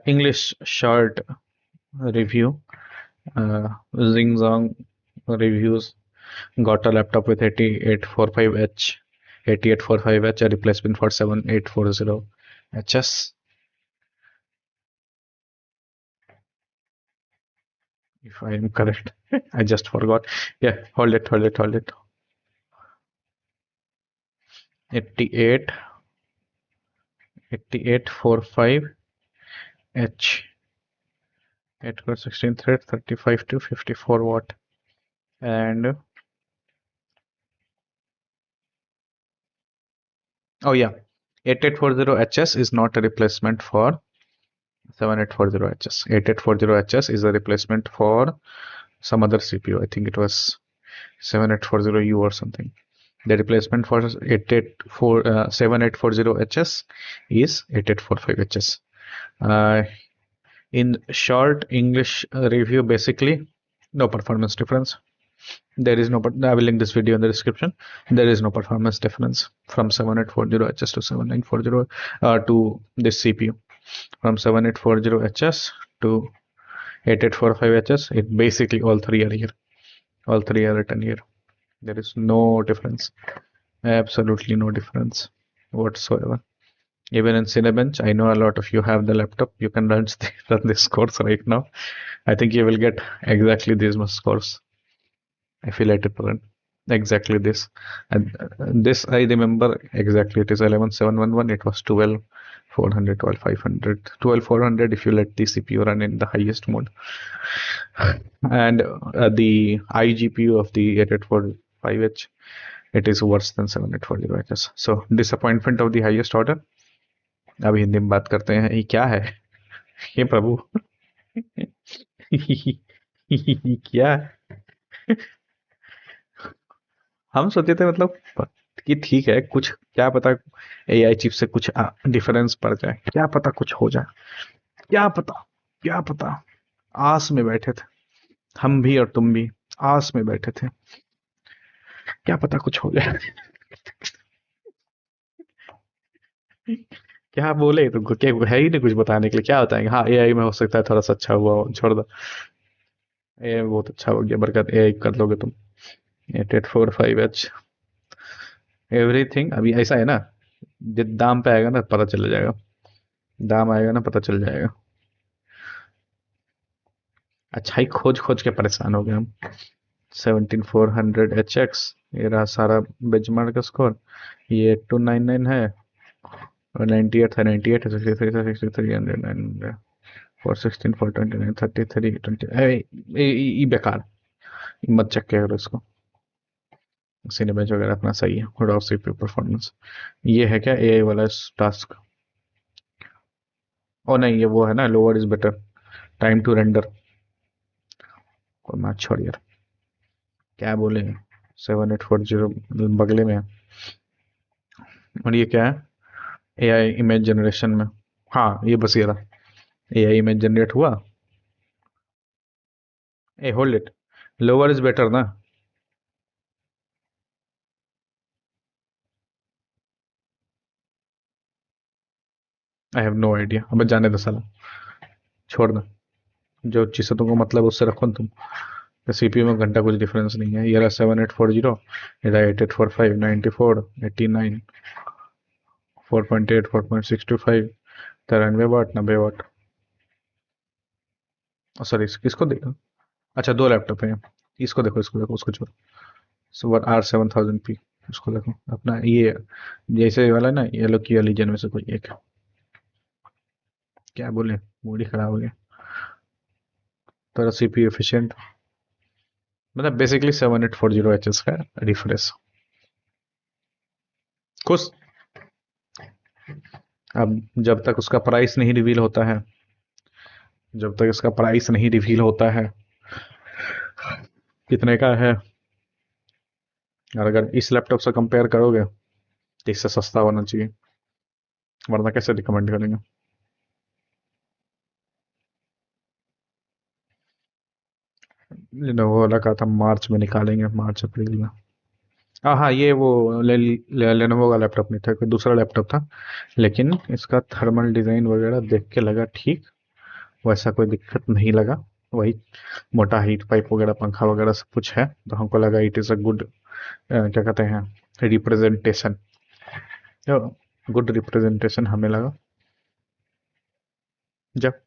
English short review. Zing Zong reviews. Got a laptop with 8845H, 8845H, a replacement for 7840HS. If I am correct, I just forgot. Yeah, hold it. 88, 8845H, 8 core 16 thread, 35 to 54 watt. And oh yeah, 8840HS is not a replacement for 7840HS. 8840HS is a replacement for some other CPU. I think it was 7840U or something. The replacement for 7840HS is 8845HS. In short English review, basically, no performance difference. There is no, I will link this video in the description. There is no performance difference from 7840HS to 7940 to this CPU. From 7840HS to 8845HS, it basically all three are here. All three are written here. There is no difference. Absolutely no difference whatsoever. Even in Cinebench, I know a lot of you have the laptop. You can run this course right now. I think you will get exactly these much scores. Affiliated program. Exactly this. And this I remember exactly. It is 11711. It was 12400, 12500, 12400 if you let the CPU run in the highest mode. And the iGPU of the 8845H, it is worse than 7840H. So disappointment of the highest order. अब हिंदी में बात करते हैं. ये क्या है? हे प्रभु. क्या? हम सोचे थे मतलब कि ठीक है, कुछ क्या पता एआई चिप से कुछ डिफरेंस पड़ जाए, क्या पता कुछ हो जाए, क्या पता. आस में बैठे थे हम भी और तुम भी, आस में बैठे थे, क्या पता कुछ हो जाए. क्या बोले तो क्या है ही नहीं कुछ बताने के लिए. क्या बताएंगे? हाँ, एआई में हो सकता है थोड़ा सा अच्छा हुआ हो, छोड़ दो. एआई बहुत अच्छा हो गया, बरकत एआई कर लोगे तुम. 8845H everything. अभी ऐसा है ना, जब दाम पे आएगा ना पता चल जाएगा. दाम आएगा ना पता चल जाएगा. अच्छा ही खोज खोज के परेशान हो गए हम. 17400HX, ये रहा सारा बेंचमार्क का स्कोर. ये 8299 है और 98 था. 98 है, 63 था, 63 100 416 429 33 20. ये बेकार. मत चेक किया करो इसको. सिनेबेंच वगैरह अपना सही है. Raw CPU performance. ये है क्या एआई वाला टास्क? ओ नहीं, ये वो है ना, lower is better, time to render. कोई मत छोड़ यार, क्या बोले. 7840 बगले में है. और ये क्या है? एआई इमेज जनरेशन में. हाँ, ये बस ये रहा. एआई इमेज जनरेट हुआ. Ah hold it. Lower is better ना. I have no idea. अब जाने दो साला, छोड़ दो. जो चीज़ से तुमको मतलब उससे रखो ना तुम. सीपीयू में घंटा कुछ डिफरेंस नहीं है. ये रहा 7840, ये रहा 8845, 94, 89, 4.8, 4.625, 93 वाट, 90 वाट. सॉरी, किसको देखो. अच्छा, दो लैपटॉप है. इसको देखो उसको छोड़ो. सो R7000P, उसको देखो अपना. ये जैसे वाला ना, येलो की लीजन में से कोई एक. क्या बोले, मूड ही खराब हो गया. थोड़ा सीपीयू एफिशिएंट. मतलब बेसिकली 7840HS का रिफ्रेश. खुश. अब जब तक उसका प्राइस नहीं रिवील होता है, जब तक इसका प्राइस नहीं रिवील होता है कितने का है, और अगर इस लैपटॉप से कंपेयर करोगे तो इससे सस्ता होना चाहिए, वरना कैसे रिकमेंड करेंगे. लेनोवो वाला कहा था मार्च में निकालेंगे, मार्च अप्रैल में. हाँ, ये वो लेनोवो का लैपटॉप नहीं था, कोई दूसरा लैपटॉप था, लेकिन इसका थर्मल डिज़ाइन वगैरह देख के लगा ठीक, वैसा कोई दिक्कत नहीं लगा। वही मोटा हीट पाइप वगैरह, पंखा वगैरह सब कुछ है, तो हमको लगा इट इज़ अ गुड, क्या कहते हैं, रिप्रेजेंटेशन, गुड रिप्रेजेंटेशन हमें लगा। जब